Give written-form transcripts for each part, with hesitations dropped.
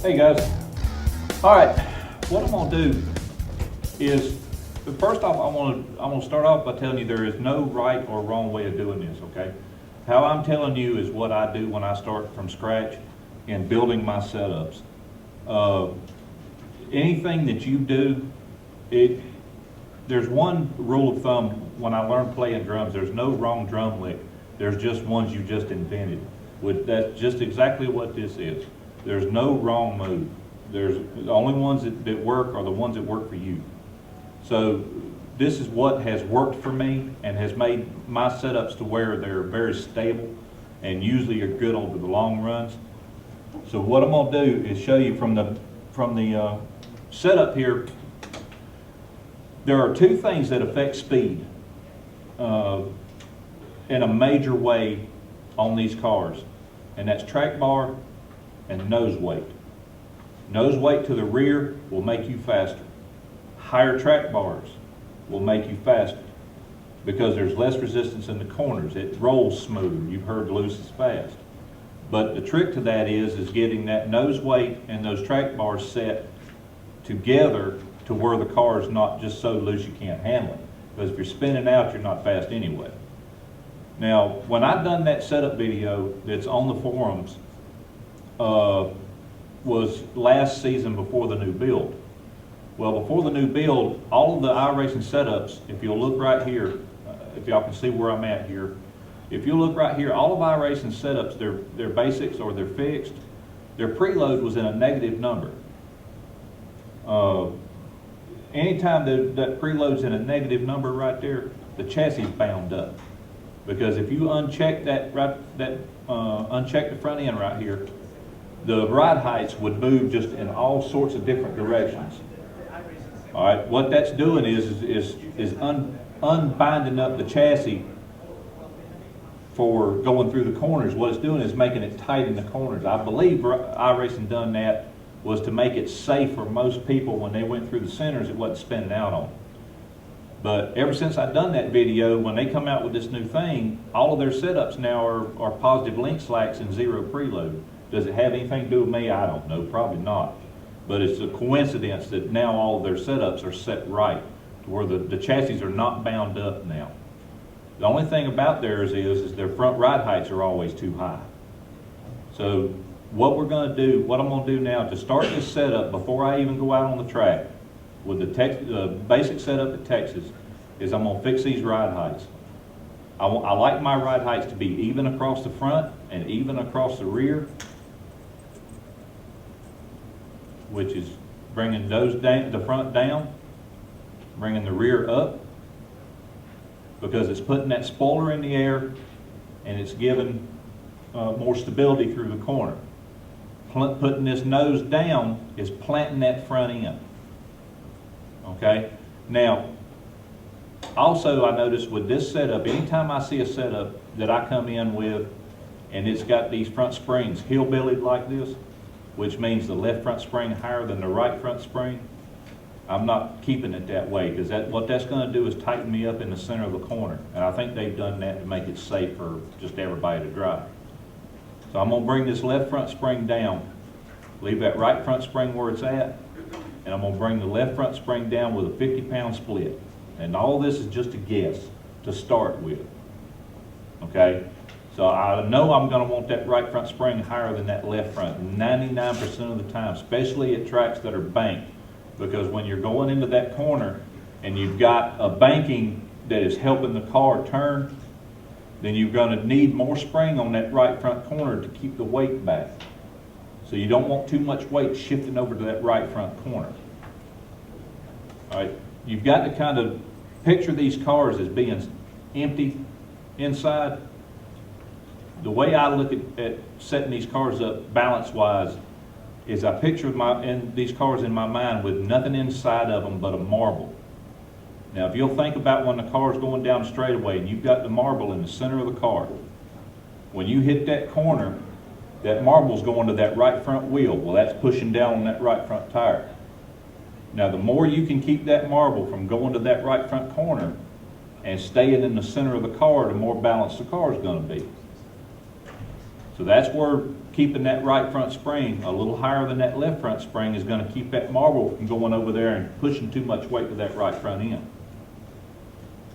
Hey guys. All right, what I'm gonna do is, first off, I'm gonna start off by telling you there is no right or wrong way of doing this, okay? How I'm telling you is what I do when I start from scratch in building my setups. Anything that you do, there's one rule of thumb when I learned playing drums, there's no wrong drum lick. There's just ones you just invented. That's just exactly what this is. There's no wrong move. The only ones that work are the ones that work for you. So this is what has worked for me and has made my setups to where they're very stable and usually are good over the long runs. So what I'm gonna do is show you from the setup here. There are two things that affect speed in a major way on these cars, and that's track bar and nose weight. Nose weight to the rear will make you faster. Higher track bars will make you faster because there's less resistance in the corners. It rolls smooth. You've heard loose is fast. But the trick to that is getting that nose weight and those track bars set together to where the car is not just so loose you can't handle it. Because if you're spinning out, you're not fast anyway. Now, when I done that setup video that's on the forums, was last season before the new build. Well, before the new build, all of the iRacing setups, if you'll look right here, if y'all can see where I'm at here, if you look right here, all of iRacing setups, their basics or they're fixed, their preload was in a negative number. Anytime that preload's in a negative number right there, the chassis is bound up. Because if you uncheck uncheck the front end right here, the ride heights would move just in all sorts of different directions. All right, what that's doing is unbinding up the chassis for going through the corners. What it's doing is making it tight in the corners. I believe iRacing done that was to make it safe for most people when they went through the centers. It wasn't spinning out on them. But ever since I've done that video, when they come out with this new thing, all of their setups now are positive link slacks and zero preload. Does it have anything to do with me? I don't know, probably not. But it's a coincidence that now all of their setups are set right, to where the chassis are not bound up now. The only thing about theirs is their front ride heights are always too high. So what I'm gonna do now to start this setup before I even go out on the track, with the basic setup at Texas, is I'm gonna fix these ride heights. I like my ride heights to be even across the front and even across the rear, which is bringing the front down, bringing the rear up, because it's putting that spoiler in the air and it's giving more stability through the corner. Putting this nose down is planting that front end. Okay, now also I noticed with this setup, anytime I see a setup that I come in with and it's got these front springs hillbillied like this, which means the left front spring higher than the right front spring, I'm not keeping it that way, because what that's going to do is tighten me up in the center of the corner, and I think they've done that to make it safe for just everybody to drive. So I'm going to bring this left front spring down, leave that right front spring where it's at, and I'm going to bring the left front spring down with a 50-pound split. And all this is just a guess to start with. Okay? So I know I'm going to want that right front spring higher than that left front 99% of the time, especially at tracks that are banked. Because when you're going into that corner and you've got a banking that is helping the car turn, then you're going to need more spring on that right front corner to keep the weight back. So you don't want too much weight shifting over to that right front corner. All right, you've got to kind of picture these cars as being empty inside. The way I look at setting these cars up balance-wise is I picture these cars in my mind with nothing inside of them but a marble. Now, if you'll think about when the car's going down the straightaway and you've got the marble in the center of the car, when you hit that corner, that marble's going to that right front wheel. Well, that's pushing down on that right front tire. Now, the more you can keep that marble from going to that right front corner and staying in the center of the car, the more balanced the car is going to be. So that's where keeping that right front spring a little higher than that left front spring is going to keep that marble from going over there and pushing too much weight with that right front end.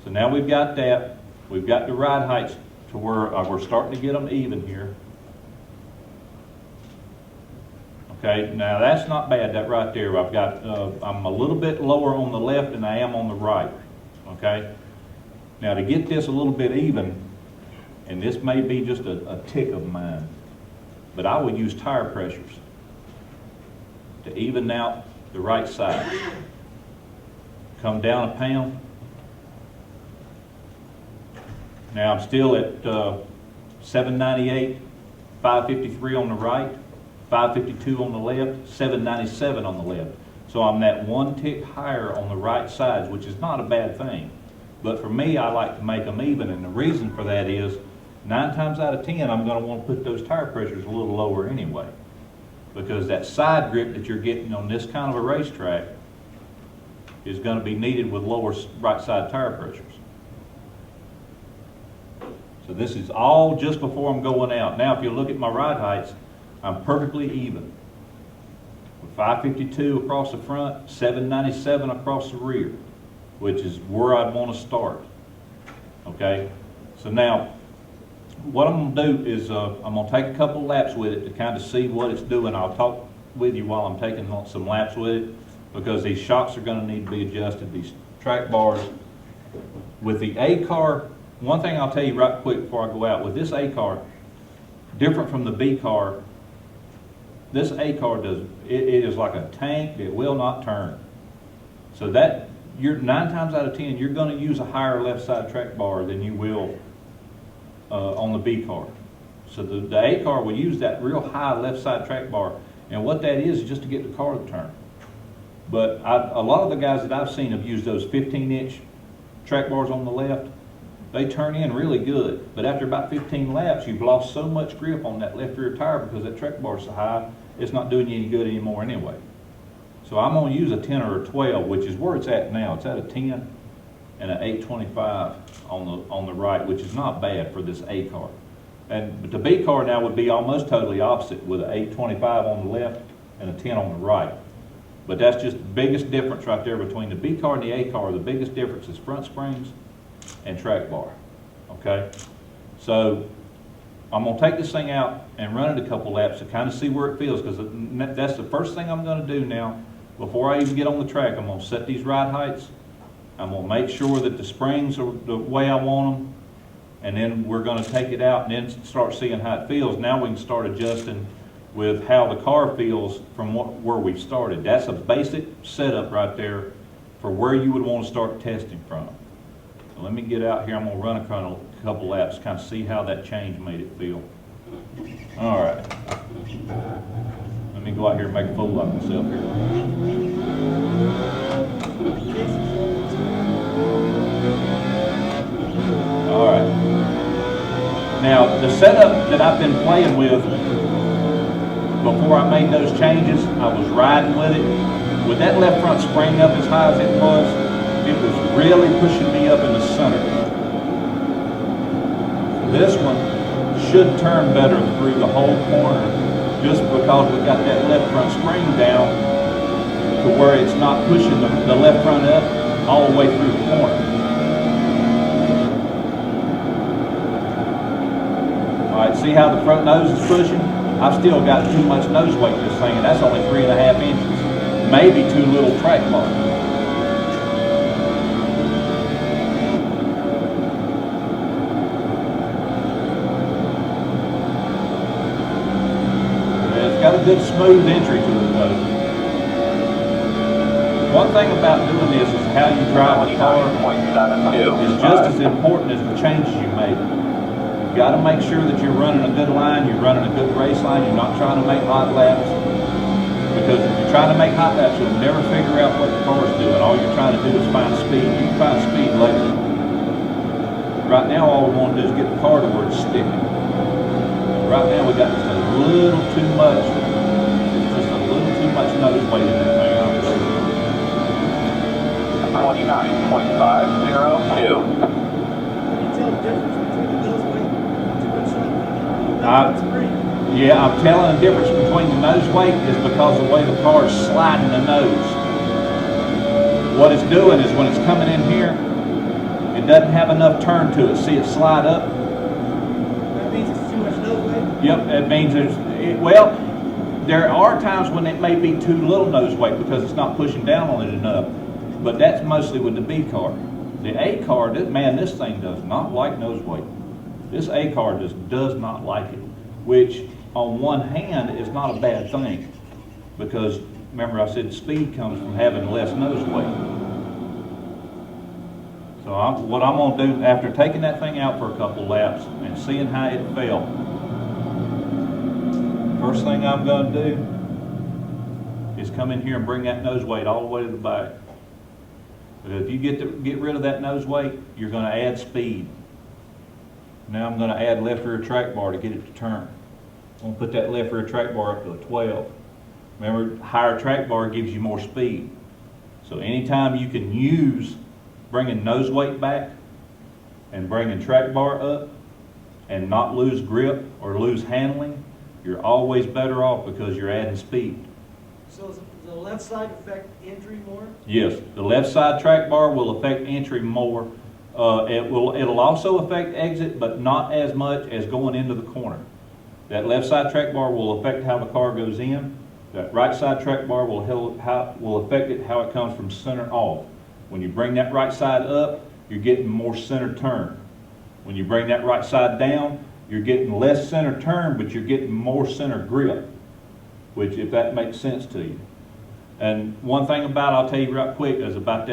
So now we've got that. We've got the ride heights to where we're starting to get them even here. Okay, now that's not bad, that right there. I've got, I'm a little bit lower on the left than I am on the right. Okay, now to get this a little bit even, and this may be just a tick of mine, but I will use tire pressures to even out the right side. Come down a pound. Now I'm still at 798, 553 on the right, 552 on the left, 797 on the left. So I'm that one tick higher on the right sides, which is not a bad thing. But for me, I like to make them even, and the reason for that is 9 times out of 10, I'm going to want to put those tire pressures a little lower anyway, because that side grip that you're getting on this kind of a racetrack is going to be needed with lower right side tire pressures. So this is all just before I'm going out. Now, if you look at my ride heights, I'm perfectly even. With 552 across the front, 797 across the rear, which is where I'd want to start. Okay? So now, what I'm going to do is I'm going to take a couple laps with it to kind of see what it's doing. I'll talk with you while I'm taking some laps with it, because these shocks are going to need to be adjusted, these track bars. With the A car, one thing I'll tell you right quick before I go out, with this A car, different from the B car, this A car it is like a tank that will not turn. So that, you're 9 times out of 10, you're going to use a higher left side track bar than you will on the B car. So the A car will use that real high left side track bar, and what that is just to get the car to turn. But a lot of the guys that I've seen have used those 15-inch track bars on the left. They turn in really good, but after about 15 laps, you've lost so much grip on that left rear tire because that track bar is so high, it's not doing you any good anymore anyway. So I'm going to use a 10 or a 12, which is where it's at now. It's at a 10 and an 825 on the right, which is not bad for this A car. But the B car now would be almost totally opposite, with an 825 on the left and a 10 on the right. But that's just the biggest difference right there between the B car and the A car. The biggest difference is front springs and track bar. Okay, so I'm going to take this thing out and run it a couple laps to kind of see where it feels, because that's the first thing I'm going to do now. Before I even get on the track, I'm going to set these ride heights. I'm going to make sure that the springs are the way I want them, and then we're going to take it out and then start seeing how it feels. Now we can start adjusting with how the car feels from where we've started. That's a basic setup right there for where you would want to start testing from. So let me get out here. I'm going to run a couple laps, kind of see how that change made it feel. All right. Let me go out here and make a fool of myself here. All right. Now, the setup that I've been playing with before I made those changes, I was riding with it. With that left front spring up as high as it was really pushing me up in the center. This one should turn better through the whole corner, just because we got that left front spring down to where it's not pushing the left front up all the way through the corner. All right, see how the front nose is pushing? I've still got too much nose weight in this thing, and that's only 3.5 inches. Maybe 2 little track bars. It's got a good smooth entry to it though. One thing about doing this is how you drive the car is just as important as the changes you make. You've got to make sure that you're running a good line, you're running a good race line, you're not trying to make hot laps. Because if you're trying to make hot laps, you'll never figure out what the car's doing. All you're trying to do is find speed. You can find speed later. Right now, all we want to do is get the car to where it's sticking. Right now, we got just a little too much nose weight in that thing. 29.502. Can you tell the difference between the nose weight and too much weight? Yeah, I'm telling the difference between the nose weight is because of the way the car is sliding the nose. What it's doing is when it's coming in here, it doesn't have enough turn to it. See it slide up? That means it's too much nose weight? Yep, that means well, there are times when it may be too little nose weight because it's not pushing down on it enough. But that's mostly with the B car. The A car, man, this thing does not like nose weight. This A car just does not like it, which on one hand is not a bad thing because remember I said speed comes from having less nose weight. So what I'm going to do after taking that thing out for a couple laps and seeing how it felt, first thing I'm going to do is come in here and bring that nose weight all the way to the back. But if you get rid of that nose weight, you're going to add speed. Now I'm going to add left rear track bar to get it to turn. I'm going to put that left rear track bar up to a 12. Remember, higher track bar gives you more speed. So anytime you can use bringing nose weight back and bringing track bar up and not lose grip or lose handling, you're always better off because you're adding speed. So does the left side affect entry more? Yes, the left side track bar will affect entry more. It'll also affect exit, but not as much as going into the corner. That left side track bar will affect how the car goes in. That right side track bar will affect it how it comes from center off. When you bring that right side up, you're getting more center turn. When you bring that right side down, you're getting less center turn, but you're getting more center grip, which if that makes sense to you. And one thing I'll tell you right quick is about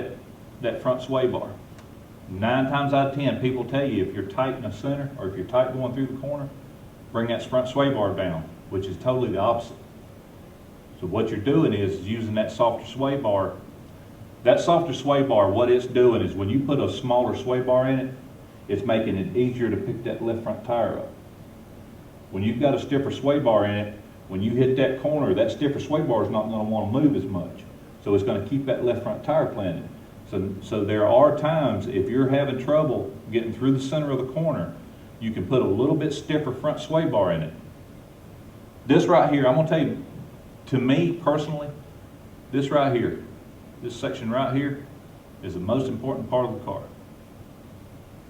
that front sway bar. 9 times out of 10, people tell you if you're tight in the center or if you're tight going through the corner, bring that front sway bar down, which is totally the opposite. So what you're doing is using that softer sway bar. That softer sway bar, what it's doing is when you put a smaller sway bar in it, it's making it easier to pick that left front tire up. When you've got a stiffer sway bar in it, when you hit that corner, that stiffer sway bar is not going to want to move as much. So it's going to keep that left front tire planted. So there are times if you're having trouble getting through the center of the corner, you can put a little bit stiffer front sway bar in it. This right here, I'm going to tell you, to me personally, this right here, this section right here is the most important part of the car.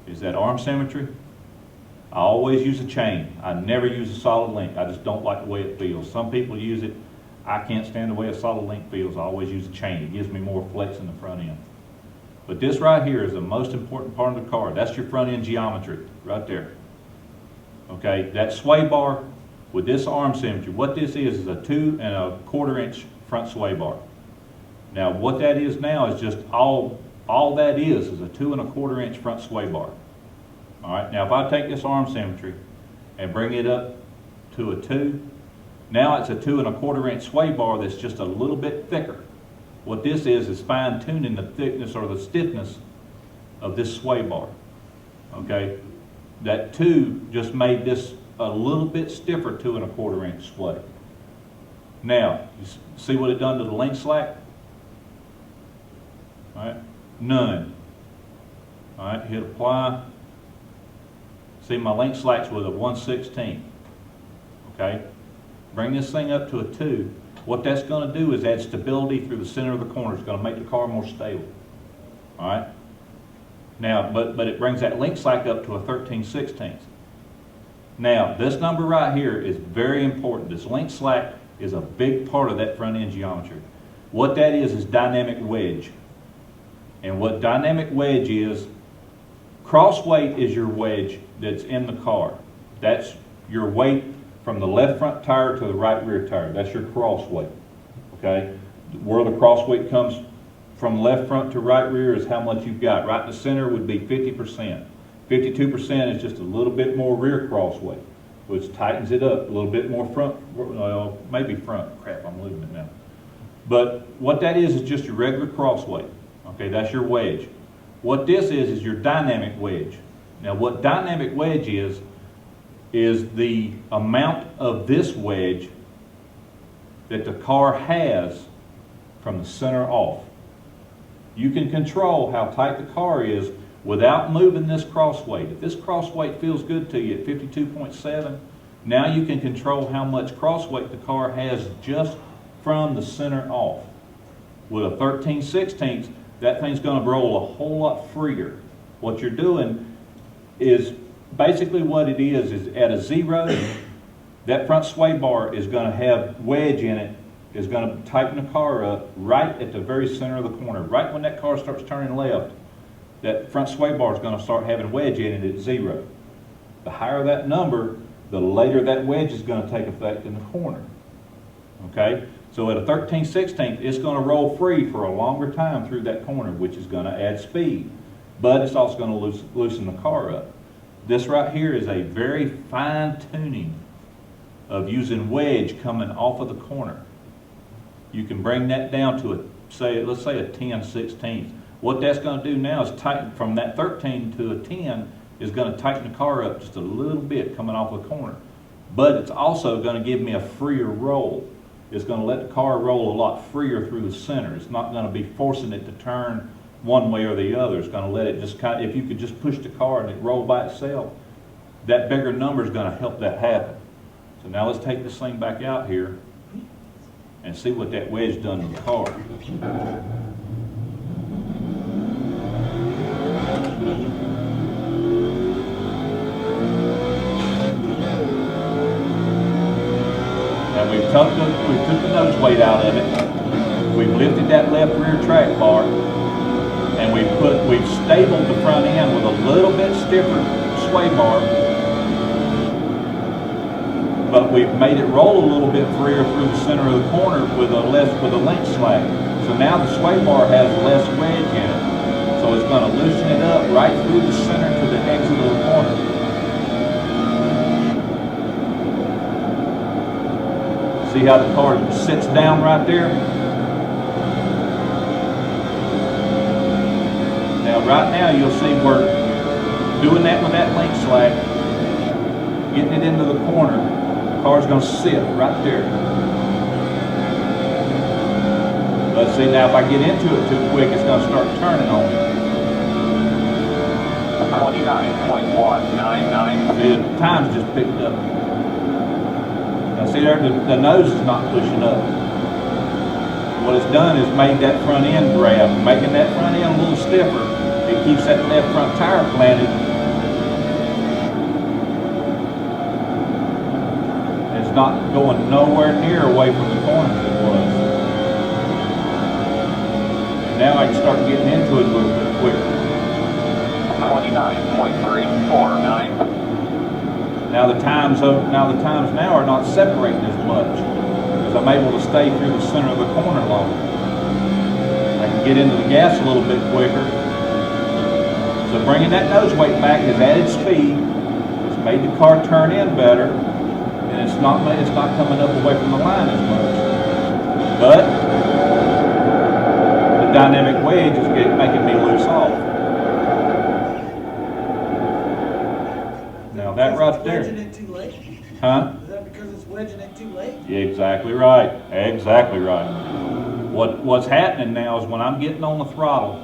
Is that arm symmetry. I always use a chain. I never use a solid link. I just don't like the way it feels. Some people use it. I can't stand the way a solid link feels. I always use a chain. It gives me more flex in the front end. But this right here is the most important part of the car. That's your front end geometry right there. Okay, that sway bar with this arm symmetry, what this is a 2 1/4 inch front sway bar. Now what that is now is just all that is a 2 1/4 inch front sway bar. All right, now if I take this arm symmetry and bring it up to a 2, now it's a 2 1/4 inch sway bar that's just a little bit thicker. What this is fine tuning the thickness or the stiffness of this sway bar. Okay, that 2 just made this a little bit stiffer 2 1/4 inch sway. Now, you see what it done to the link slack? All right, none. All right, hit apply. See, my link slack's with a 1/16. Okay, bring this thing up to a 2. What that's going to do is add stability through the center of the corner. It's going to make the car more stable. All right. Now, but it brings that link slack up to a 13/16. Now, this number right here is very important. This link slack is a big part of that front end geometry. What that is dynamic wedge. And what dynamic wedge is, cross weight is your wedge that's in the car. That's your weight from the left front tire to the right rear tire. That's your cross weight. Okay? Where the cross weight comes from left front to right rear is how much you've got. Right in the center would be 50%. 52% is just a little bit more rear cross weight, which tightens it up. A little bit more front, well, maybe front. Crap, I'm losing it now. But what that is just your regular cross weight. Okay, that's your wedge. What this is your dynamic wedge. Now what dynamic wedge is the amount of this wedge that the car has from the center off. You can control how tight the car is without moving this cross weight. If this cross weight feels good to you at 52.7, Now you can control how much cross weight the car has just from the center off. With a 13/16, that thing's going to roll a whole lot freer. What you're doing is basically what it is at a 0, that front sway bar is going to have wedge in it, is going to tighten the car up right at the very center of the corner. Right when that car starts turning left, that front sway bar is going to start having wedge in it at 0. The higher that number, the later that wedge is going to take effect in the corner. Okay? So at a 13/16, it's going to roll free for a longer time through that corner, which is going to add speed. But it's also going to loosen the car up. This right here is a very fine tuning of using wedge coming off of the corner. You can bring that down to let's say a 10/16. What that's going to do now is tighten from that 13 to a 10 is going to tighten the car up just a little bit coming off the corner. But it's also going to give me a freer roll. It's going to let the car roll a lot freer through the center. It's not going to be forcing it to turn one way or the other. It's going to let it just kind of, if you could just push the car and it roll by itself, that bigger number is going to help that happen. So now let's take this thing back out here and see what that wedge done to the car. Now we took the nose weight out of it. We've lifted that left rear track bar, and we've stabled the front end with a little bit stiffer sway bar, but we've made it roll a little bit freer through the center of the corner with a link slack. So now the sway bar has less wedge in it. So it's going to loosen it up right through the center to the exit of the corner. See how the car sits down right there? Now right now you'll see we're doing that with that link slack, getting it into the corner. The car's going to sit right there. But see, now if I get into it too quick, it's going to start turning on me. 29.199. See, the time's just picked up. Now see there, the nose is not pushing up. What it's done is made that front end grab, making that front end a little stiffer. It keeps that left front tire planted. It's not going nowhere near away from the corner as it was. And now I can start getting into it a little bit quicker. 29.349. Now the times now are not separating as much because I'm able to stay through the center of the corner longer. I can get into the gas a little bit quicker. So bringing that nose weight back has added speed. It's made the car turn in better, and it's not coming up away from the line as much. But the dynamic wedge is making me loose off. Now that right there. Wedging it too late? Huh? Is that because it's wedging it too late? Yeah, exactly right. Exactly right. What's happening now is when I'm getting on the throttle.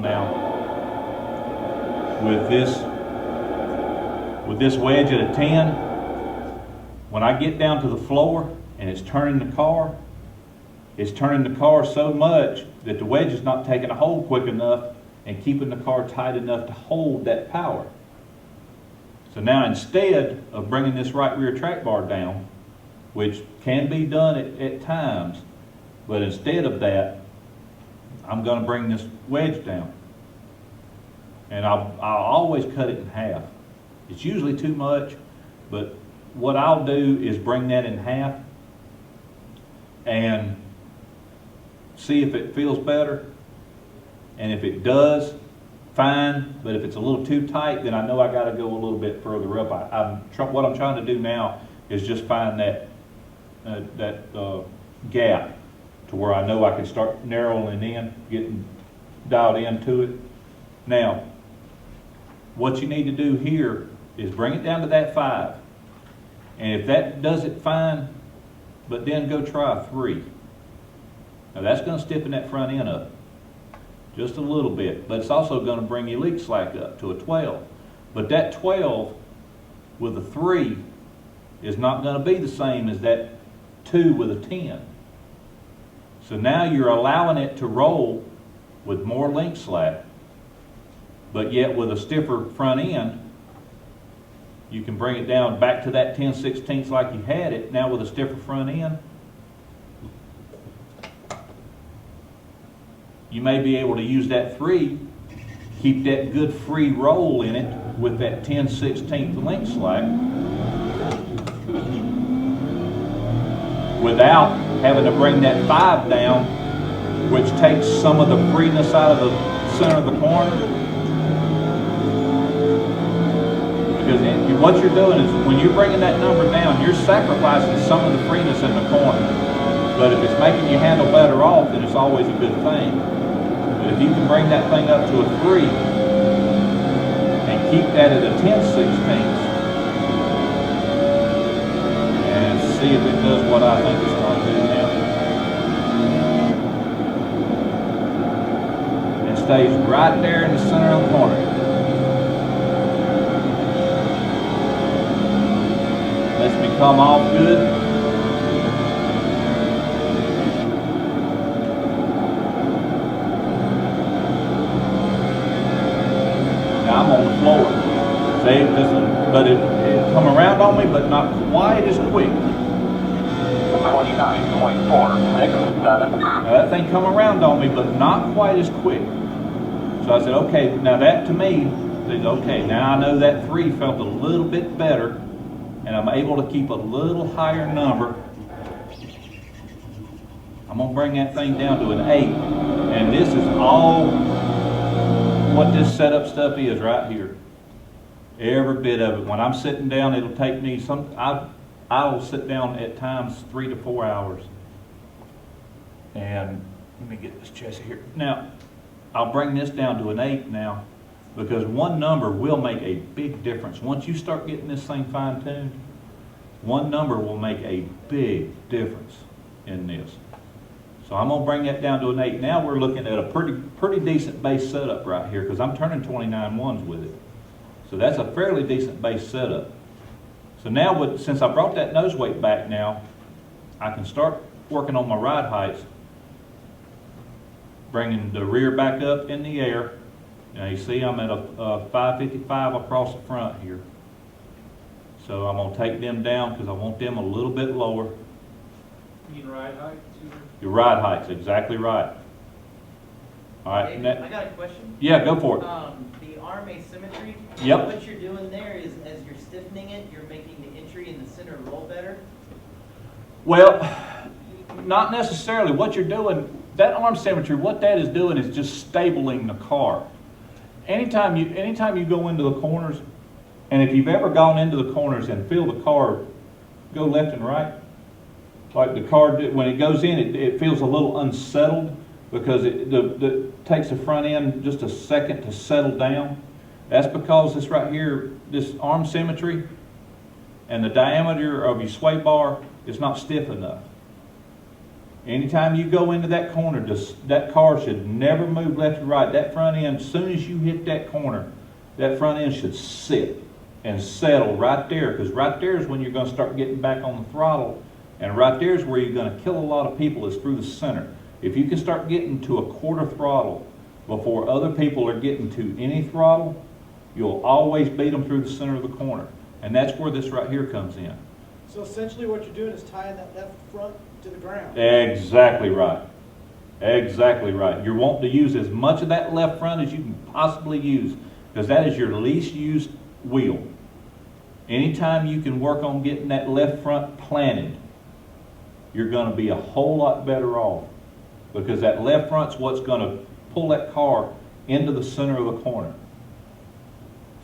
Now with this wedge at a 10, when I get down to the floor and it's turning the car so much that the wedge is not taking a hold quick enough and keeping the car tight enough to hold that power. So now instead of bringing this right rear track bar down, which can be done at times, but instead of that, I'm going to bring this wedge down. And I'll always cut it in half. It's usually too much, but what I'll do is bring that in half and see if it feels better. And if it does, fine. But if it's a little too tight, then I know I got to go a little bit further up. What I'm trying to do now is just find that gap to where I know I can start narrowing in, getting dialed into it. Now, what you need to do here is bring it down to that 5. And if that does it, fine, but then go try a 3. Now that's going to stiffen that front end up just a little bit, but it's also going to bring your leak slack up to a 12. But that 12 with a 3 is not going to be the same as that 2 with a 10. So now you're allowing it to roll with more link slack, but yet with a stiffer front end, you can bring it down back to that 10/16 like you had it, now with a stiffer front end. You may be able to use that 3, keep that good free roll in it with that 10/16 link slack without having to bring that 5 down, which takes some of the freeness out of the center of the corner. Because what you're doing is when you're bringing that number down, you're sacrificing some of the freeness in the corner. But if it's making you handle better off, then it's always a good thing. But if you can bring that thing up to a 3 and keep that at a 10/16 and see if it does what I think it's going to do now. It stays right there in the center of the corner. Lets me come off good. Now I'm on the floor. See, but it come around on me, but not quite as quick. 29.467. Now that thing come around on me, but not quite as quick. So I said, okay, now that to me, says, okay, now I know that 3 felt a little bit better, and I'm able to keep a little higher number. I'm going to bring that thing down to an 8, and this is all what this setup stuff is right here. Every bit of it. When I'm sitting down, it'll take me I'll sit down at times 3 to 4 hours. And let me get this chassis here. Now, I'll bring this down to an 8 now, because one number will make a big difference. Once you start getting this thing fine-tuned, one number will make a big difference in this. So I'm going to bring that down to an 8. Now we're looking at a pretty decent base setup right here, because I'm turning 29 ones with it. So that's a fairly decent base setup. So now, since I brought that nose weight back now, I can start working on my ride heights, bringing the rear back up in the air. Now you see I'm at a 555 across the front here. So I'm going to take them down because I want them a little bit lower. You mean ride height? Your ride height's exactly right. All right. David, I got a question. Yeah, go for it. The arm asymmetry. Yep. What you're doing there is, as you're stiffening it, you're making the entry in the center roll better. Well, not necessarily. What you're doing, that arm symmetry, what that is doing is just stabling the car. Anytime you go into the corners, and if you've ever gone into the corners and feel the car go left and right, like the car, when it goes in, it feels a little unsettled because it takes the front end just a second to settle down. That's because this right here, this arm symmetry and the diameter of your sway bar is not stiff enough. Anytime you go into that corner, that car should never move left or right. That front end, as soon as you hit that corner, that front end should sit and settle right there, because right there is when you're going to start getting back on the throttle, and right there is where you're going to kill a lot of people, is through the center. If you can start getting to a quarter throttle before other people are getting to any throttle, you'll always beat them through the center of the corner. And that's where this right here comes in. So essentially what you're doing is tying that left front to the ground. Exactly right. Exactly right. You're wanting to use as much of that left front as you can possibly use, because that is your least used wheel. Anytime you can work on getting that left front planted, you're going to be a whole lot better off, because that left front's what's going to pull that car into the center of the corner.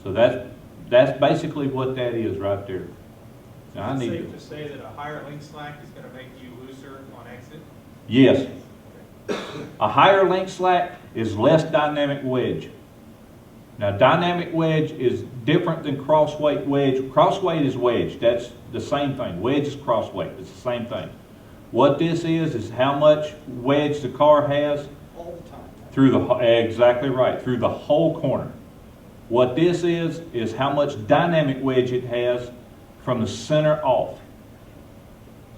So that's basically what that is right there. Now, Is it safe to say that a higher link slack is going to make you looser on exit? Yes. A higher link slack is less dynamic wedge. Now, dynamic wedge is different than crossweight wedge. Crossweight is wedge. That's the same thing. Wedge is crossweight. It's the same thing. What this is how much wedge the car has All the time. through the, exactly right, through the whole corner. What this is how much dynamic wedge it has from the center off.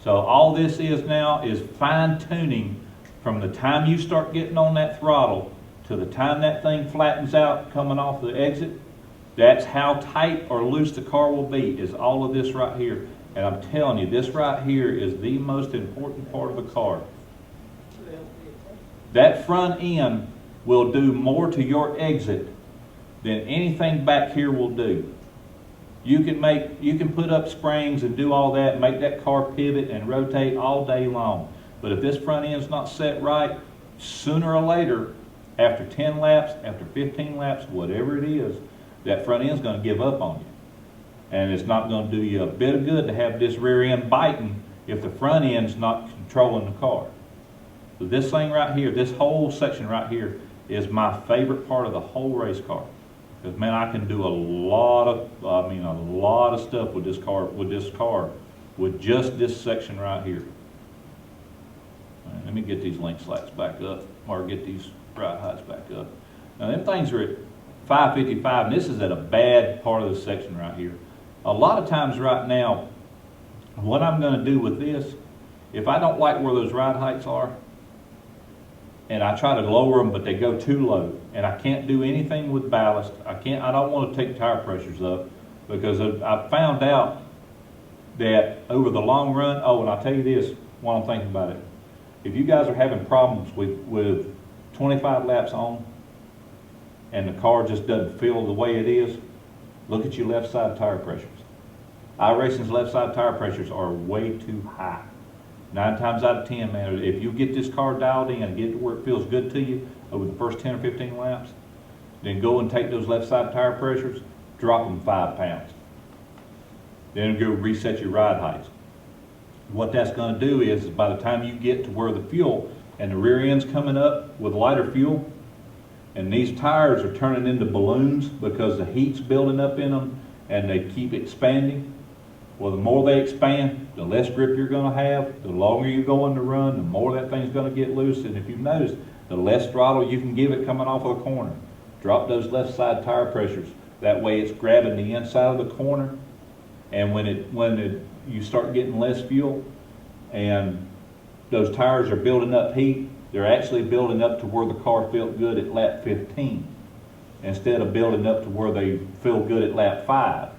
So all this is now is fine tuning from the time you start getting on that throttle to the time that thing flattens out coming off the exit. That's how tight or loose the car will be, is all of this right here. And I'm telling you, this right here is the most important part of the car. That front end will do more to your exit than anything back here will do. You can put up springs and do all that, make that car pivot and rotate all day long. But if this front end's not set right, sooner or later, after 10 laps, after 15 laps, whatever it is, that front end's going to give up on you. And it's not going to do you a bit of good to have this rear end biting if the front end's not controlling the car. So this thing right here, this whole section right here, is my favorite part of the whole race car. Because man, I can do a lot of stuff with this car, with just this section right here. All right, let me get these link slats back up, or get these ride heights back up. Now them things are at 555, and this is at a bad part of the section right here. A lot of times right now, what I'm going to do with this, if I don't like where those ride heights are, and I try to lower them, but they go too low, and I can't do anything with ballast. I don't want to take tire pressures up, because I found out that over the long run, oh, and I'll tell you this while I'm thinking about it. If you guys are having problems with 25 laps on, and the car just doesn't feel the way it is, look at your left side tire pressures. iRacing's left side tire pressures are way too high. 9 times out of 10, man, if you get this car dialed in and get to where it feels good to you over the first 10 or 15 laps, then go and take those left side tire pressures, drop them 5 pounds. Then go reset your ride heights. What that's going to do is by the time you get to where the fuel and the rear end's coming up with lighter fuel, and these tires are turning into balloons because the heat's building up in them and they keep expanding. Well, the more they expand, the less grip you're going to have, the longer you're going to run, the more that thing's going to get loose. And if you've noticed, the less throttle you can give it coming off of the corner. Drop those left side tire pressures. That way it's grabbing the inside of the corner. And when you start getting less fuel and those tires are building up heat, they're actually building up to where the car felt good at lap 15 instead of building up to where they feel good at lap 5.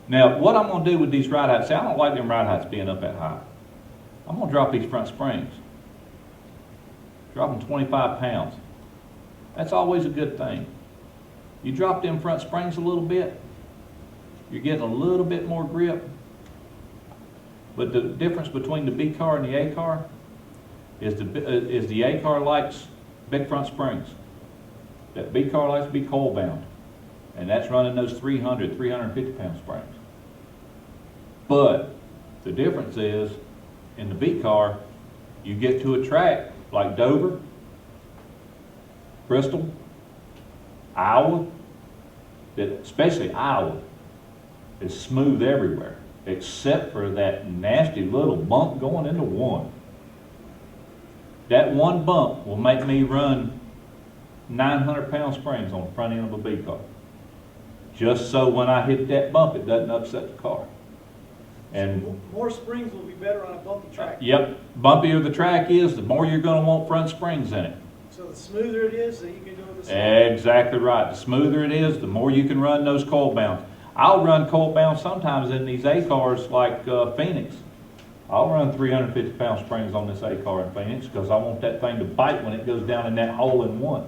Now, what I'm going to do with these ride heights, see, I don't like them ride heights being up that high. I'm going to drop these front springs. Drop them 25 pounds. That's always a good thing. You drop them front springs a little bit, you're getting a little bit more grip. But the difference between the B car and the A car is the A car likes big front springs. That B car likes to be coil bound. And that's running those 300, 350 pound springs. But the difference is, in the B car, you get to a track like Dover, Bristol, Iowa, that especially Iowa, is smooth everywhere, except for that nasty little bump going into 1. That one bump will make me run 900 pound springs on the front end of a B car. Just so when I hit that bump, it doesn't upset the car. And more springs will be better on a bumpy track. Yep, bumpier the track is, the more you're going to want front springs in it. So the smoother it is, that you can do it the same. Exactly right. The smoother it is, the more you can run those coil bounds. I'll run coil bounds sometimes in these A cars like Phoenix. I'll run 350 pound springs on this A car in Phoenix because I want that thing to bite when it goes down in that hole in 1.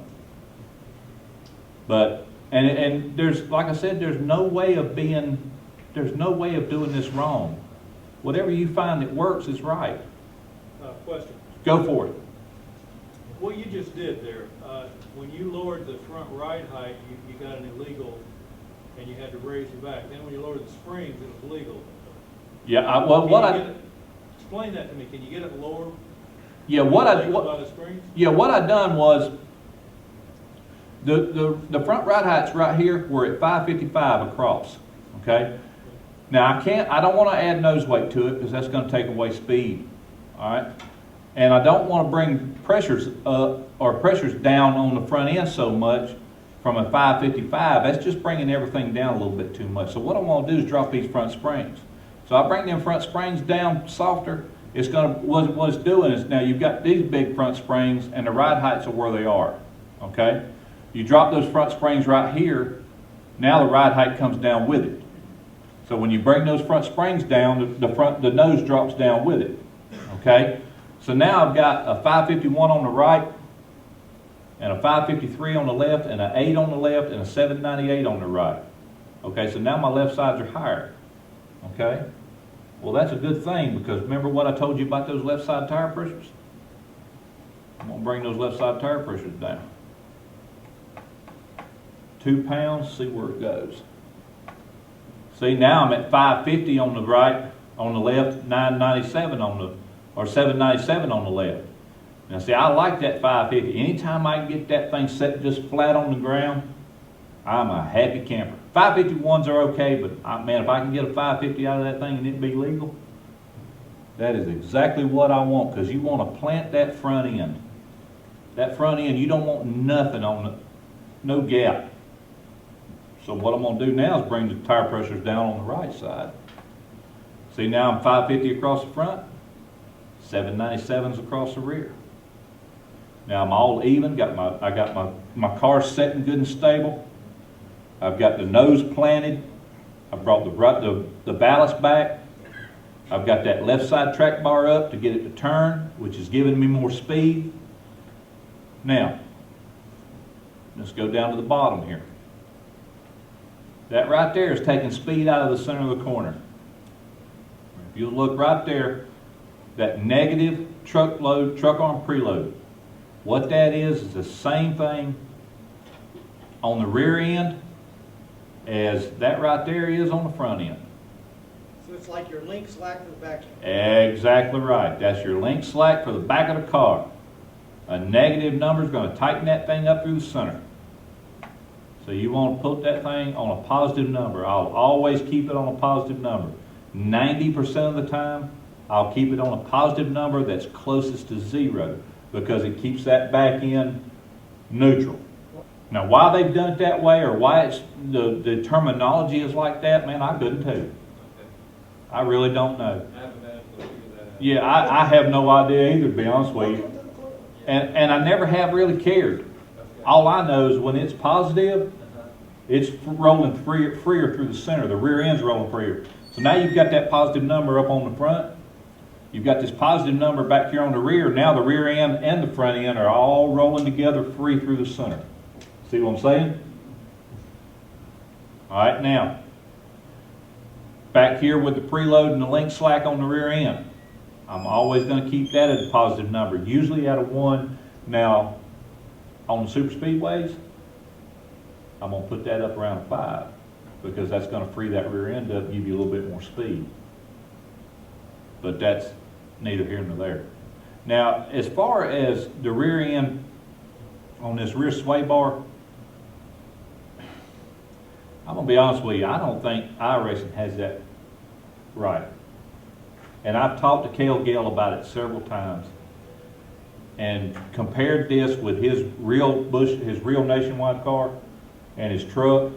But and there's, like I said, there's no way of doing this wrong. Whatever you find that works is right. Question. Go for it. What you just did there, when you lowered the front ride height, you got an illegal, and you had to raise the back. Then when you lowered the springs, it was legal. Yeah, Explain that to me. Can you get it lower? Yeah, by the springs? Yeah, what I done was the front ride heights right here were at 555 across. Okay. Now I don't want to add nose weight to it because that's going to take away speed. All right. And I don't want to bring pressures up or pressures down on the front end so much from a 555, that's just bringing everything down a little bit too much. So what I want to do is drop these front springs. So I bring them front springs down softer. It's going to, what it's doing is, now you've got these big front springs and the ride heights are where they are, okay? You drop those front springs right here, now the ride height comes down with it. So when you bring those front springs down, the nose drops down with it, okay? So now I've got a 551 on the right, and a 553 on the left, and an 8 on the left, and a 798 on the right. Okay, so now my left sides are higher. Okay? Well, that's a good thing, because remember what I told you about those left side tire pressures? I'm going to bring those left side tire pressures down. 2 pounds, see where it goes. See, now I'm at 550 on the right, on the left, 997 on the, or 797 on the left. Now see, I like that 550. Anytime I can get that thing set just flat on the ground, I'm a happy camper. 551s are okay, but man, if I can get a 550 out of that thing and it be legal, that is exactly what I want, because you want to plant that front end. That front end, you don't want nothing on it, no gap. So what I'm going to do now is bring the tire pressures down on the right side. See, now I'm 550 across the front, 797s across the rear. Now I'm all even, I got my car set and good and stable. I've got the nose planted. I brought the ballast back. I've got that left side track bar up to get it to turn, which is giving me more speed. Now, let's go down to the bottom here. That right there is taking speed out of the center of the corner. If you look right there, that negative truck arm preload. What that is the same thing on the rear end as that right there is on the front end. So it's like your link slack for the back end. Exactly right. That's your link slack for the back of the car. A negative number is going to tighten that thing up through the center. So you want to put that thing on a positive number. I'll always keep it on a positive number. 90% of the time, I'll keep it on a positive number that's closest to 0, because it keeps that back end neutral. Now, why they've done it that way, or why it's the terminology is like that, man, I couldn't tell you. I really don't know. I haven't had to figure that out. Yeah, I have no idea either, to be honest with you. And I never have really cared. All I know is when it's positive, it's rolling freer through the center. The rear end's rolling freer. So now you've got that positive number up on the front. You've got this positive number back here on the rear. Now the rear end and the front end are all rolling together free through the center. See what I'm saying? All right, now, back here with the preload and the link slack on the rear end, I'm always going to keep that at a positive number, usually at a 1. Now, on the super speedways, I'm going to put that up around a 5, because that's going to free that rear end up and give you a little bit more speed. But that's neither here nor there. Now, as far as the rear end on this rear sway bar, I'm going to be honest with you, I don't think iRacing has that right. And I've talked to Cale Gale about it several times and compared this with his real Nationwide car and his truck,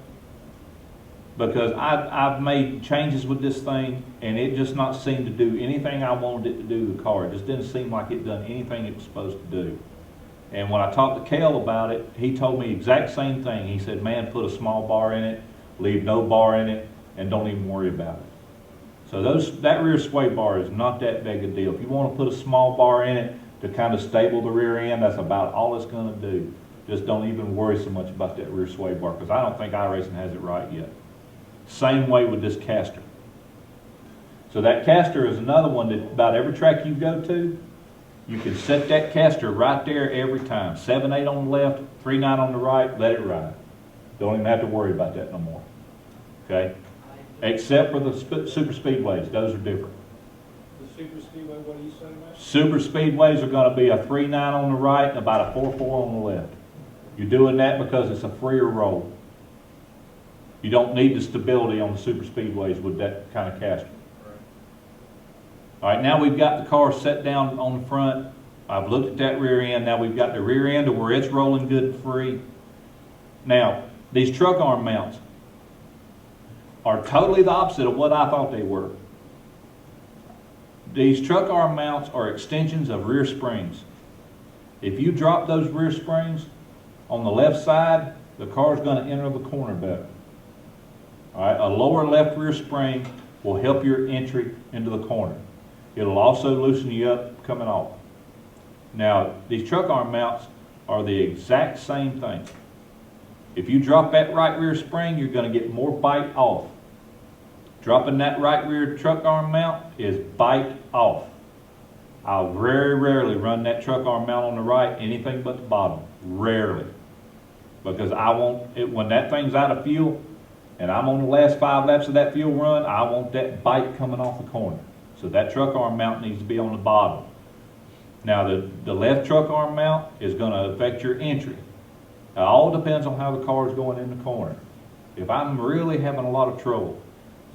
because I've made changes with this thing and it just not seemed to do anything I wanted it to do to the car. It just didn't seem like it done anything it was supposed to do. And when I talked to Cale about it, he told me the exact same thing. He said, man, put a small bar in it, leave no bar in it, and don't even worry about it. So that rear sway bar is not that big a deal. If you want to put a small bar in it to kind of stable the rear end, that's about all it's going to do. Just don't even worry so much about that rear sway bar, because I don't think iRacing has it right yet. Same way with this caster. So that caster is another one that about every track you go to, you can set that caster right there every time. 7/8 on the left, 3/9 on the right, let it ride. Don't even have to worry about that no more. Okay? Except for the super speedways, those are different. The super speedway, what are you saying about? Super speedways are going to be a 3/9 on the right and about a 4/4 on the left. You're doing that because it's a freer roll. You don't need the stability on the super speedways with that kind of caster. All right, now we've got the car set down on the front. I've looked at that rear end. Now we've got the rear end to where it's rolling good and free. Now, these truck arm mounts are totally the opposite of what I thought they were. These truck arm mounts are extensions of rear springs. If you drop those rear springs on the left side, the car's going to enter the corner better. All right, a lower left rear spring will help your entry into the corner. It'll also loosen you up coming off. Now, these truck arm mounts are the exact same thing. If you drop that right rear spring, you're going to get more bite off. Dropping that right rear truck arm mount is bite off. I'll very rarely run that truck arm mount on the right, anything but the bottom. Rarely. Because I want it, when that thing's out of fuel and I'm on the last 5 laps of that fuel run, I want that bite coming off the corner. So that truck arm mount needs to be on the bottom. Now the left truck arm mount is going to affect your entry. It all depends on how the car is going in the corner. If I'm really having a lot of trouble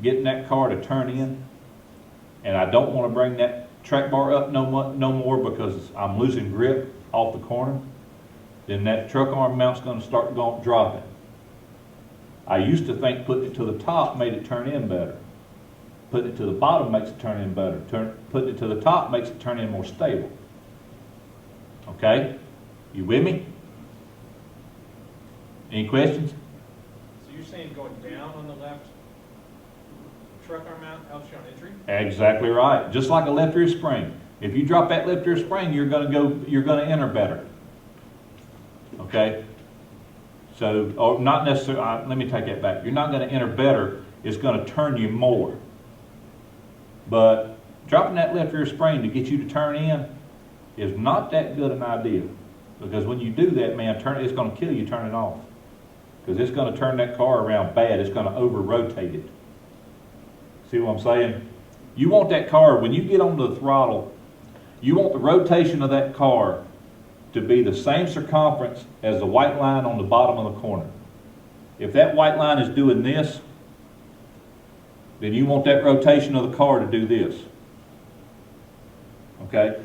getting that car to turn in, and I don't want to bring that track bar up no more because I'm losing grip off the corner, then that truck arm mount's going to start dropping. I used to think putting it to the top made it turn in better. Putting it to the bottom makes it turn in better. Putting it to the top makes it turn in more stable. Okay? You with me? Any questions? So you're saying going down on the left truck arm mount helps you on entry? Exactly right. Just like a left rear spring. If you drop that left rear spring, you're going to enter better. Okay? So, or not necessarily, let me take that back. You're not going to enter better, it's going to turn you more. But dropping that left rear spring to get you to turn in is not that good an idea. Because when you do that, man, it's going to kill you turning off. Because it's going to turn that car around bad. It's going to over-rotate it. See what I'm saying? You want that car, when you get onto the throttle, you want the rotation of that car to be the same circumference as the white line on the bottom of the corner. If that white line is doing this, then you want that rotation of the car to do this. Okay?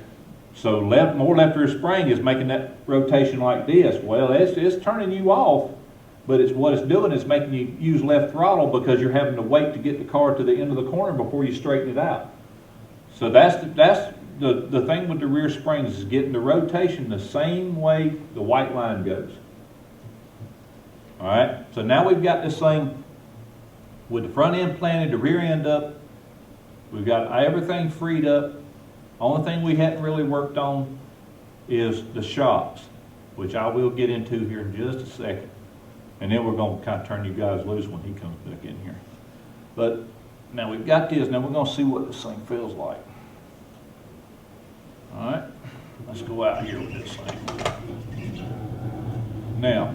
So more left rear spring is making that rotation like this. Well, it's turning you off, but what it's doing is making you use left throttle because you're having to wait to get the car to the end of the corner before you straighten it out. So that's the thing with the rear springs is getting the rotation the same way the white line goes. All right. So now we've got this thing with the front end planted, the rear end up. We've got everything freed up. Only thing we hadn't really worked on is the shocks, which I will get into here in just a second. And then we're going to kind of turn you guys loose when he comes back in here. But now we've got this. Now we're going to see what this thing feels like. All right. Let's go out here with this thing. Now,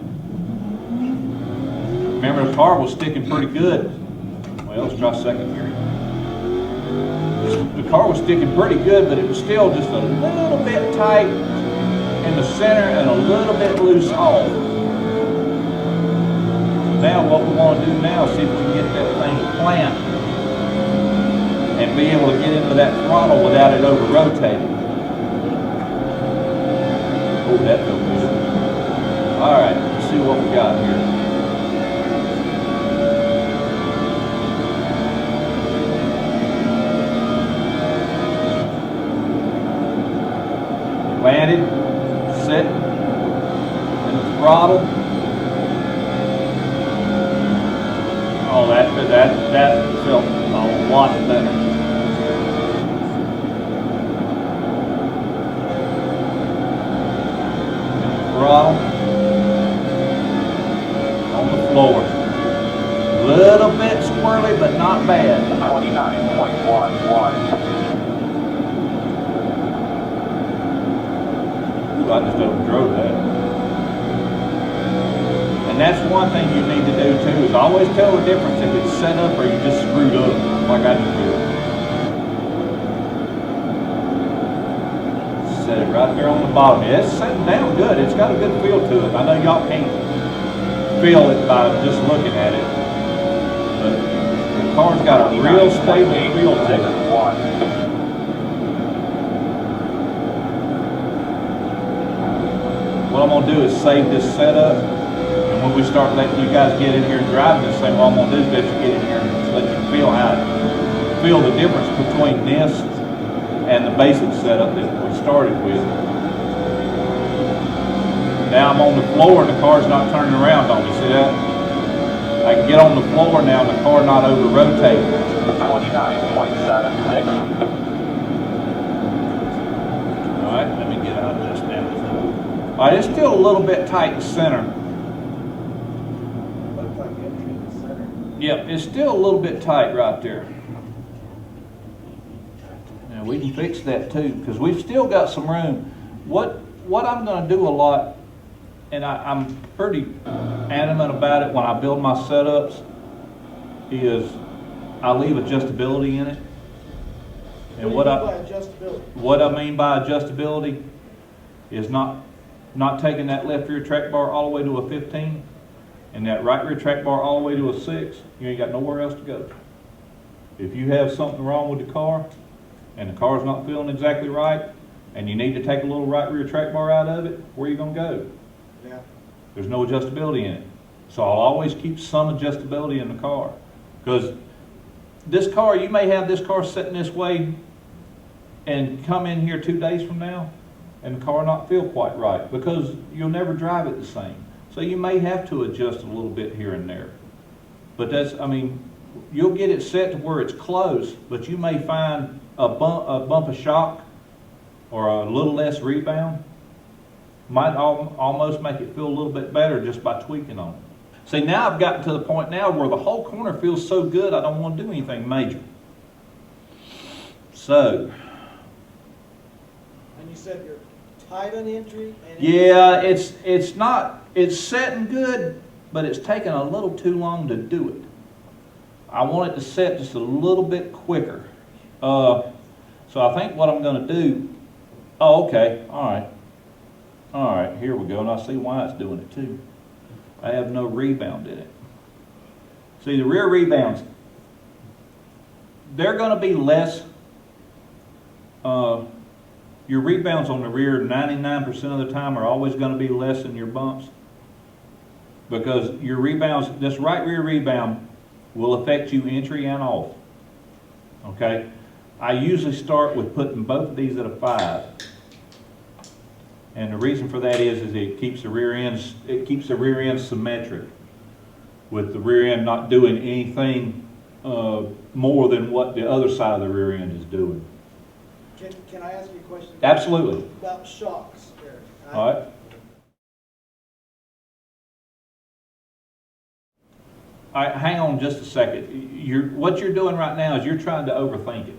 remember the car was sticking pretty good. Well, let's try second gear. The car was sticking pretty good, but it was still just a little bit tight in the center and a little bit loose off. Now what we want to do now is see if we can get that thing planted and be able to get into that throttle without it over-rotating. Oh, that felt good. Alright, let's see what we got here. Landed, set, and the throttle. Oh, that felt a lot better. And the throttle on the floor. Little bit squirrely, but not bad. 29.11. I just overdrove that. And that's one thing you need to do too, is always tell the difference if it's set up or you just screwed up, like I just did. Set it right there on the bottom. Yeah, it's setting down good. It's got a good feel to it. I know y'all can't feel it by just looking at it, but the car's got a real stable feel to it. What I'm going to do is save this setup, and when we start letting you guys get in here and drive this thing, what I'm gonna do is let you get in here and just let you feel the difference between this and the basic setup that we started with. Now I'm on the floor and the car's not turning around on me, see that? I can get on the floor now and the car not over rotating. 29.76. Alright, let me get out of this now. Alright, it's still a little bit tight in center. Looks like entry in the center. Yep, it's still a little bit tight right there. Now we can fix that too, because we've still got some room. What I'm going to do a lot, and I'm pretty adamant about it when I build my setups, is I leave adjustability in it. And What do you mean by adjustability? what I mean by adjustability is not taking that left rear track bar all the way to a 15 and that right rear track bar all the way to a 6. You ain't got nowhere else to go. If you have something wrong with the car and the car's not feeling exactly right and you need to take a little right rear track bar out of it, where are you going to go? Yeah. There's no adjustability in it. So I'll always keep some adjustability in the car. Because this car, you may have this car sitting this way and come in here 2 days from now and the car not feel quite right, because you'll never drive it the same. So you may have to adjust a little bit here and there. But that's, I mean, you'll get it set to where it's close, but you may find a bump of shock or a little less rebound might almost make it feel a little bit better just by tweaking on it. See, now I've gotten to the point now where the whole corner feels so good I don't want to do anything major. So, And you said you're tight on entry and yeah, it's setting good, but it's taking a little too long to do it. I want it to set just a little bit quicker. So I think what I'm going to do, oh, okay, all right, here we go, and I see why it's doing it too. I have no rebound in it. See, the rear rebounds, they're going to be less. Your rebounds on the rear 99% of the time are always going to be less than your bumps, because your rebounds, this right rear rebound will affect you entry and off. Okay, I usually start with putting both of these at a 5. And the reason for that is it keeps the rear ends symmetric, with the rear end not doing anything more than what the other side of the rear end is doing. Can I ask you a question? Absolutely. About shocks there. All right. All right, hang on just a second. What you're doing right now is you're trying to overthink it.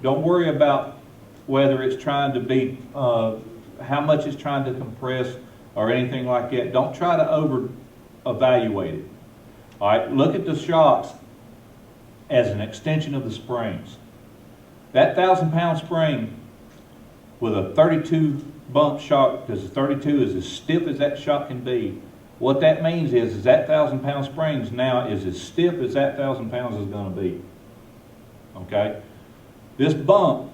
Don't worry about whether it's trying to be how much it's trying to compress or anything like that. Don't try to over-evaluate it. All right, look at the shocks as an extension of the springs. That 1,000-pound spring with a 32 bump shock, because the 32 is as stiff as that shock can be, what that means is that 1,000-pound springs now is as stiff as that 1,000 pounds is going to be. Okay? This bump,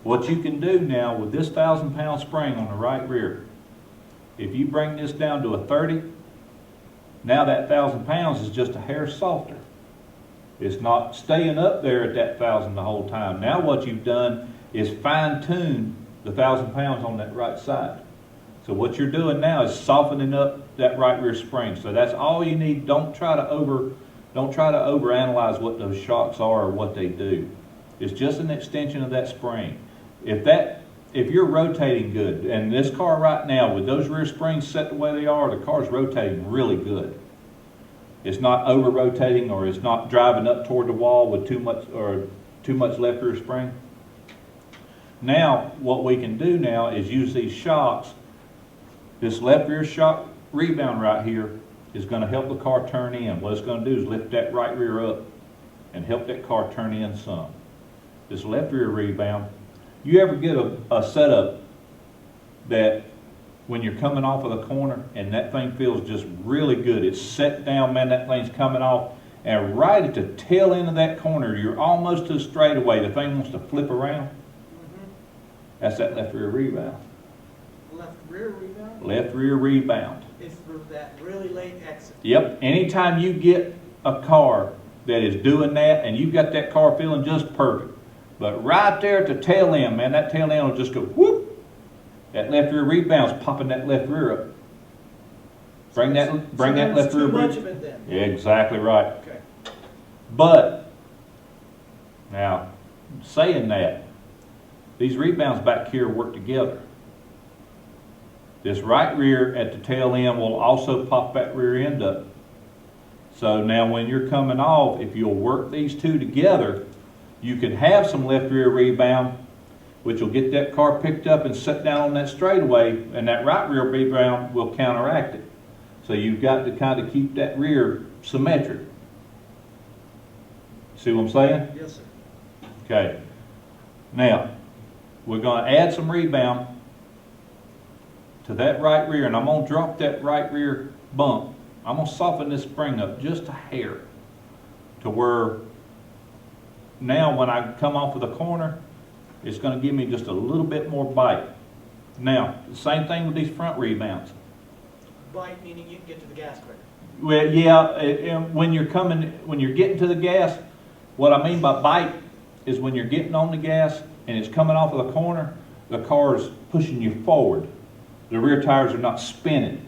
what you can do now with this 1,000-pound spring on the right rear, if you bring this down to a 30, now that 1,000 pounds is just a hair softer. It's not staying up there at that 1,000 the whole time. Now what you've done is fine-tune the 1,000 pounds on that right side. So what you're doing now is softening up that right rear spring. So that's all you need. Don't try to overanalyze what those shocks are or what they do. It's just an extension of that spring. If you're rotating good, and this car right now with those rear springs set the way they are, the car's rotating really good. It's not over rotating, or it's not driving up toward the wall with too much left rear spring. Now what we can do now is use these shocks. This left rear shock rebound right here is going to help the car turn in. What it's going to do is lift that right rear up and help that car turn in some. This left rear rebound, you ever get a setup that when you're coming off of the corner and that thing feels just really good, it's set down, man, that thing's coming off, and right at the tail end of that corner, you're almost to the straightaway, the thing wants to flip around. That's that left rear rebound. Left rear rebound? Left rear rebound. It's for that really late exit. Yep, anytime you get a car that is doing that and you've got that car feeling just perfect, but right there at the tail end, man, that tail end will just go whoop. That left rear rebound's popping that left rear up. Bring that left rear. Too much of it then. Yeah, exactly right. Okay. But, now, saying that, these rebounds back here work together. This right rear at the tail end will also pop that rear end up. So now when you're coming off, if you'll work these two together, you can have some left rear rebound, which will get that car picked up and set down on that straightaway, and that right rear rebound will counteract it. So you've got to kind of keep that rear symmetric. See what I'm saying? Yes, sir. Okay. Now, we're going to add some rebound to that right rear, and I'm going to drop that right rear bump. I'm going to soften this spring up just a hair to where now when I come off of the corner, it's going to give me just a little bit more bite. Now, the same thing with these front rebounds. Bite meaning you can get to the gas quicker. Well, yeah, and when you're getting to the gas, what I mean by bite is when you're getting on the gas and it's coming off of the corner, the car is pushing you forward. The rear tires are not spinning.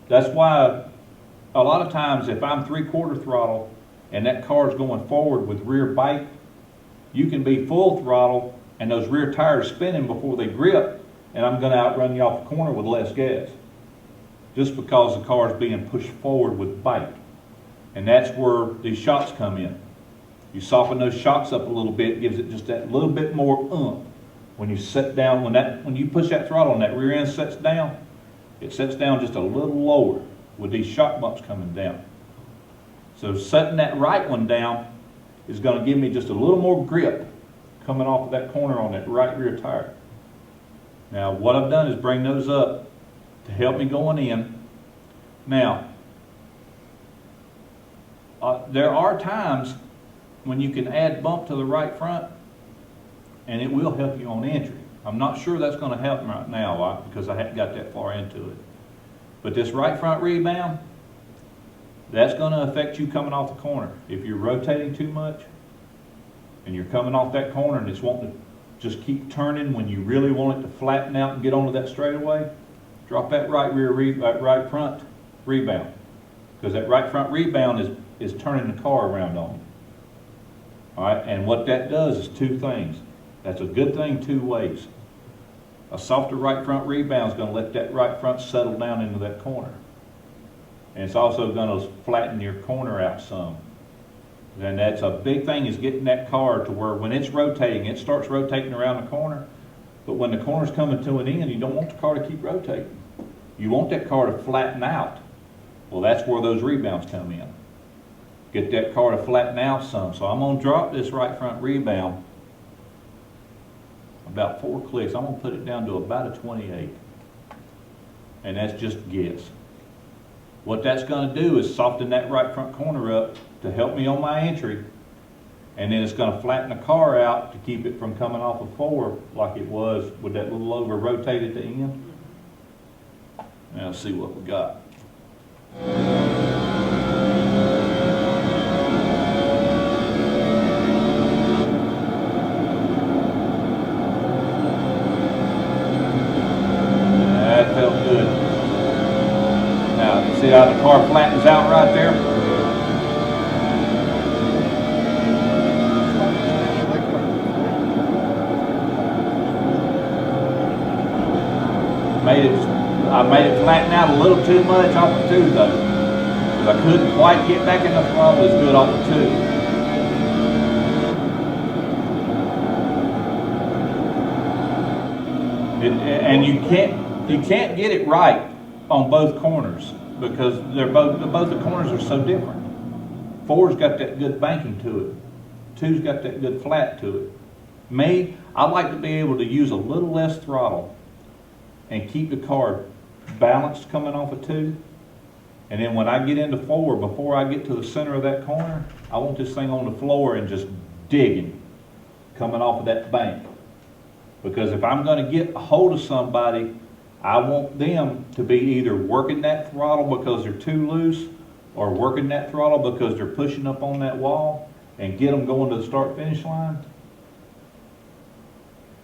That's why a lot of times if I'm 3/4 throttle and that car is going forward with rear bite, you can be full throttle and those rear tires spinning before they grip, and I'm going to outrun you off the corner with less gas. Just because the car is being pushed forward with bite. And that's where these shocks come in. You soften those shocks up a little bit, gives it just that little bit more oomph. When you set down, when you push that throttle and that rear end sets down, it sets down just a little lower with these shock bumps coming down. So setting that right one down is going to give me just a little more grip coming off of that corner on that right rear tire. Now what I've done is bring those up to help me going in. Now, there are times when you can add bump to the right front and it will help you on entry. I'm not sure that's going to happen right now because I haven't got that far into it. But this right front rebound, that's going to affect you coming off the corner. If you're rotating too much and you're coming off that corner and it's wanting to just keep turning when you really want it to flatten out and get onto that straightaway, drop that right front rebound, because that right front rebound is turning the car around on you. All right, and what that does is two things. That's a good thing two ways. A softer right front rebound is going to let that right front settle down into that corner. And it's also going to flatten your corner out some. And that's a big thing, is getting that car to where when it's rotating, it starts rotating around the corner. But when the corner's coming to an end, you don't want the car to keep rotating. You want that car to flatten out. Well, that's where those rebounds come in. Get that car to flatten out some. So I'm going to drop this right front rebound about 4 clicks. I'm going to put it down to about a 28. And that's just a guess. What that's going to do is soften that right front corner up to help me on my entry. And then it's going to flatten the car out to keep it from coming off of 4 like it was with that little over rotate at the end. Now let's see what we got. That felt good. Now, you see how the car flattens out right there? I made it flatten out a little too much off the 2 though, because I couldn't quite get back in the throttle as good off the 2. And you can't get it right on both corners because both the corners are so different. 4's got that good banking to it. 2's got that good flat to it. Me, I like to be able to use a little less throttle and keep the car balanced coming off of 2. And then when I get into 4, before I get to the center of that corner, I want this thing on the floor and just digging, coming off of that bank. Because if I'm going to get a hold of somebody, I want them to be either working that throttle because they're too loose or working that throttle because they're pushing up on that wall and get them going to the start finish line.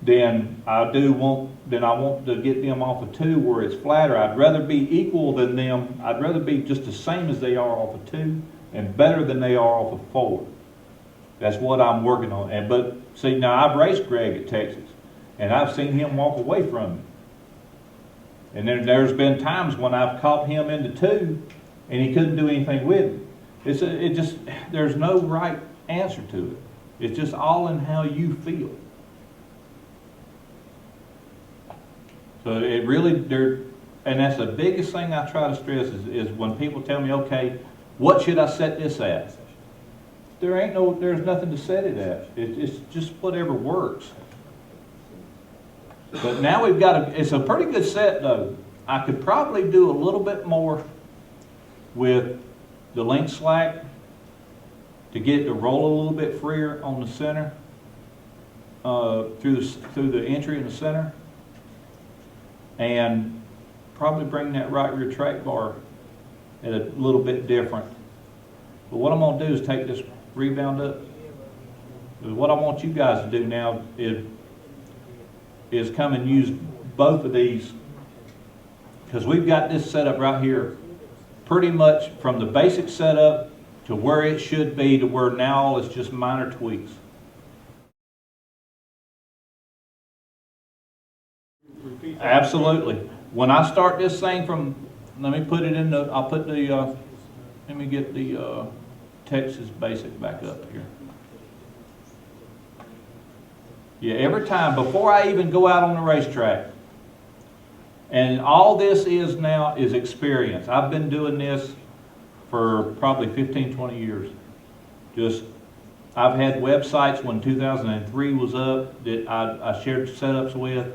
Then I want to get them off of 2 where it's flatter. I'd rather be equal than them. I'd rather be just the same as they are off of 2 and better than they are off of 4. That's what I'm working on. But see, now I've raced Greg at Texas and I've seen him walk away from me. And then there's been times when I've caught him into 2 and he couldn't do anything with it. There's no right answer to it. It's just all in how you feel. So it really, and that's the biggest thing I try to stress is when people tell me, okay, what should I set this at? There's nothing to set it at. It's just whatever works. But now it's a pretty good set though. I could probably do a little bit more with the link slack to get it to roll a little bit freer on the center, through the entry in the center, and probably bring that right rear track bar at a little bit different. But what I'm going to do is take this rebound up. What I want you guys to do now is come and use both of these, because we've got this setup right here pretty much from the basic setup to where it should be to where now it's just minor tweaks. Repeat that. Absolutely. When I start this thing from, let me put it in the, I'll put the, let me get the Texas basic back up here. Yeah, every time, before I even go out on the racetrack, and all this is now is experience. I've been doing this for probably 15, 20 years. I've had websites when 2003 was up that I shared setups with,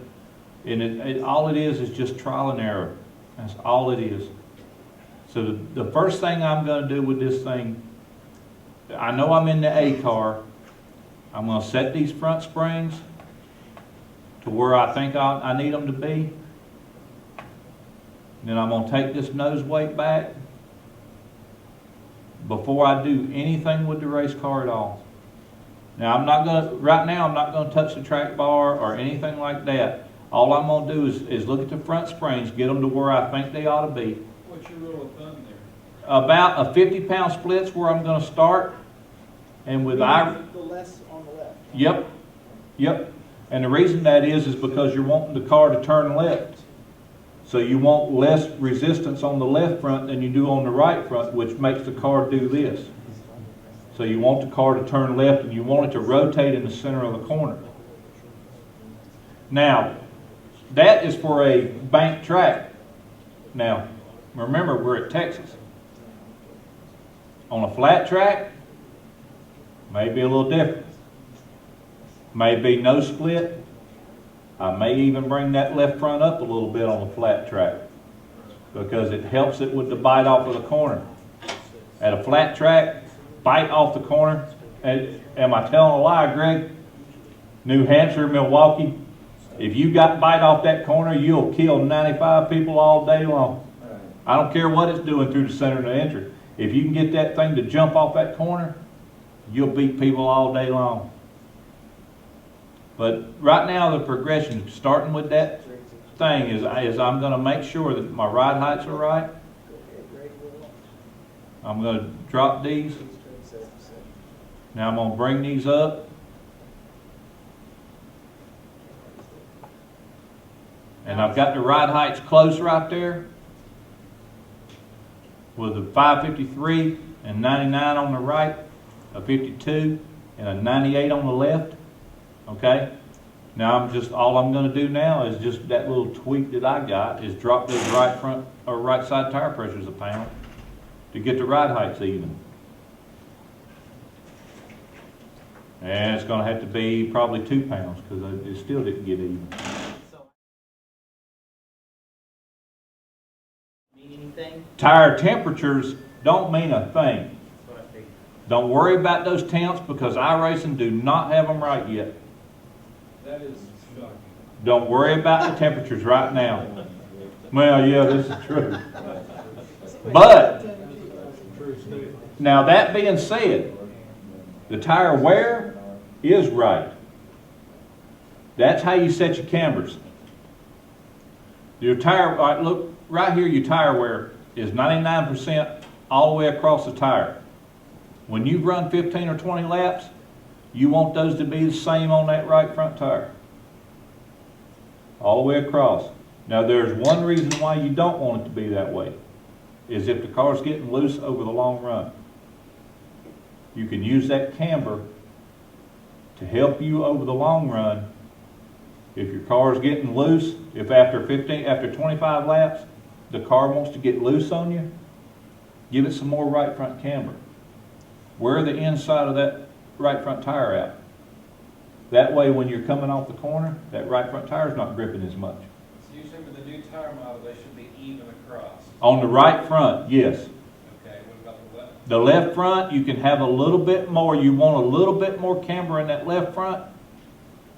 and all it is just trial and error. That's all it is. So the first thing I'm going to do with this thing, I know I'm in the A car. I'm going to set these front springs to where I think I need them to be. Then I'm going to take this nose weight back before I do anything with the race car at all. Now right now I'm not going to touch the track bar or anything like that. All I'm going to do is look at the front springs, get them to where I think they ought to be. What's your rule of thumb there? About a 50-pound split's where I'm going to start. And with The less on the left. Yep. And the reason that is because you're wanting the car to turn left. So you want less resistance on the left front than you do on the right front, which makes the car do this. So you want the car to turn left and you want it to rotate in the center of the corner. Now, that is for a bank track. Now, remember, we're at Texas. On a flat track, maybe a little different. Maybe no split. I may even bring that left front up a little bit on the flat track because it helps it with the bite off of the corner. At a flat track, bite off the corner. Am I telling a lie, Greg? New Hampshire, Milwaukee, if you got bite off that corner, you'll kill 95 people all day long. I don't care what it's doing through the center of the entry. If you can get that thing to jump off that corner, you'll beat people all day long. But right now the progression, starting with that thing, is I'm going to make sure that my ride heights are right. I'm going to drop these. Now I'm going to bring these up. And I've got the ride heights close right there with a 553 and 99 on the right, a 52 and a 98 on the left. Okay? Now all I'm going to do now is just that little tweak that I got is drop those right front or right side tire pressures a pound to get the ride heights even. And it's going to have to be probably 2 pounds because it still didn't get even. Anything? Tire temperatures don't mean a thing. Don't worry about those temps because iRacing do not have them right yet. That is shocking. Don't worry about the temperatures right now. Well, yeah, this is true. But, True statement. now that being said, the tire wear is right. That's how you set your cambers. Your tire, all right, look, right here, your tire wear is 99% all the way across the tire. When you run 15 or 20 laps, you want those to be the same on that right front tire. All the way across. Now there's one reason why you don't want it to be that way, is if the car's getting loose over the long run. You can use that camber to help you over the long run. If your car's getting loose, if after 25 laps, the car wants to get loose on you, give it some more right front camber. Wear the inside of that right front tire out. That way when you're coming off the corner, that right front tire's not gripping as much. So you said with the new tire model, they should be even across. On the right front, yes. Okay, what about the left? The left front, you can have a little bit more, you want a little bit more camber in that left front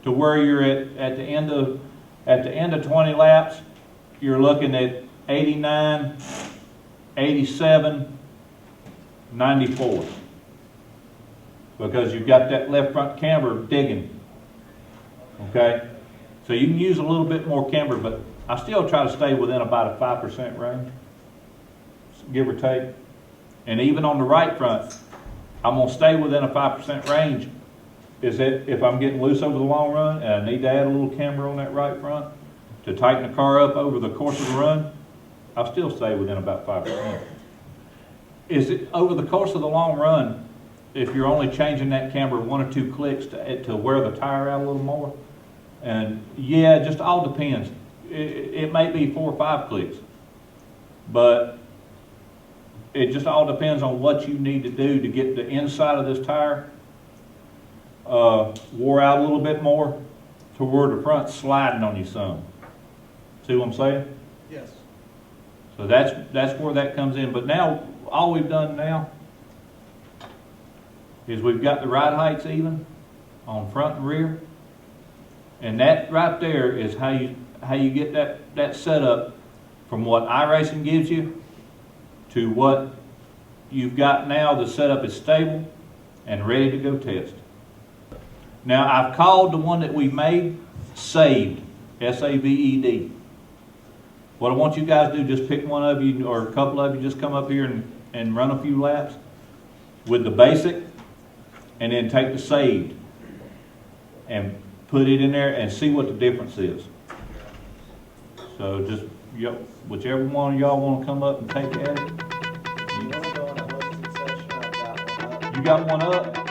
to where you're at the end of 20 laps, you're looking at 89, 87, 94. Because you've got that left front camber digging. Okay? So you can use a little bit more camber, but I still try to stay within about a 5% range, give or take. And even on the right front, I'm going to stay within a 5% range. Is that if I'm getting loose over the long run and I need to add a little camber on that right front to tighten the car up over the course of the run, I'll still stay within about 5%. Is it over the course of the long run, if you're only changing that camber 1 or 2 clicks to wear the tire out a little more? And yeah, it just all depends. It may be 4 or 5 clicks, but it just all depends on what you need to do to get the inside of this tire wore out a little bit more to where the front's sliding on you some. See what I'm saying? Yes. So that's where that comes in. But now, all we've done now is we've got the ride heights even on front and rear. And that right there is how you get that setup from what iRacing gives you to what you've got now. The setup is stable and ready to go test. Now I've called the one that we made Saved, S-A-V-E-D. What I want you guys to do, just pick one of you or a couple of you, just come up here and run a few laps with the basic, and then take the Saved and put it in there and see what the difference is. So just, whichever one of y'all want to come up and take it at it. You want to go on a hosted session? I've got one up. You got one up?